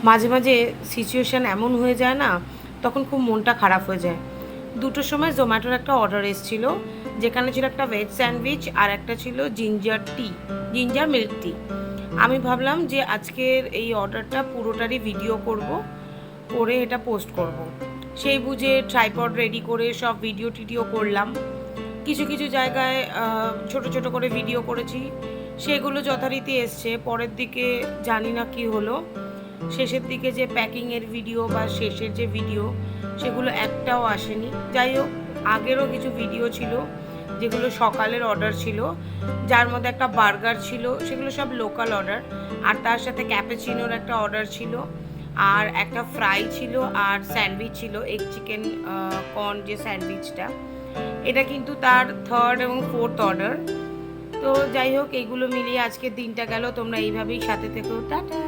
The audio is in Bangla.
মাঝে মাঝে সিচুয়েশান এমন হয়ে যায় না, তখন খুব মনটা খারাপ হয়ে যায়। 2টোর সময় জোম্যাটোর একটা অর্ডার এসেছিলো, যেখানে ছিল একটা ভেজ স্যান্ডউইচ আর একটা ছিল জিঞ্জার মিল্ক টি। আমি ভাবলাম যে আজকের এই অর্ডারটা পুরোটারই ভিডিও করে এটা পোস্ট করব। সেই বুঝে ট্রাইপড রেডি করে সব ভিডিও করলাম। কিছু কিছু জায়গায় ছোট ছোট করে ভিডিও করেছি, সেগুলো যথারীতি এসছে। পরের দিকে জানি না কি হলো, শেষের দিকে যে প্যাকিংয়ের ভিডিও বা শেষের যে ভিডিও, সেগুলো একটাও আসেনি। যাই হোক, আগেরও কিছু ভিডিও ছিল যেগুলো সকালের অর্ডার ছিল, যার মধ্যে একটা বার্গার ছিল, সেগুলো সব লোকাল অর্ডার। আর তার সাথে ক্যাপুচিনোর একটা অর্ডার ছিল, আর একটা ফ্রাই ছিল, আর স্যান্ডউইচ ছিল, এগ চিকেন কর্ন যে স্যান্ডউইচটা। এটা কিন্তু তার 3rd এবং 4th অর্ডার। তো যাই হোক, এইগুলো মিলিয়ে আজকের দিনটা গেল। তোমরা এইভাবেই সাথে থেকো। টাটা।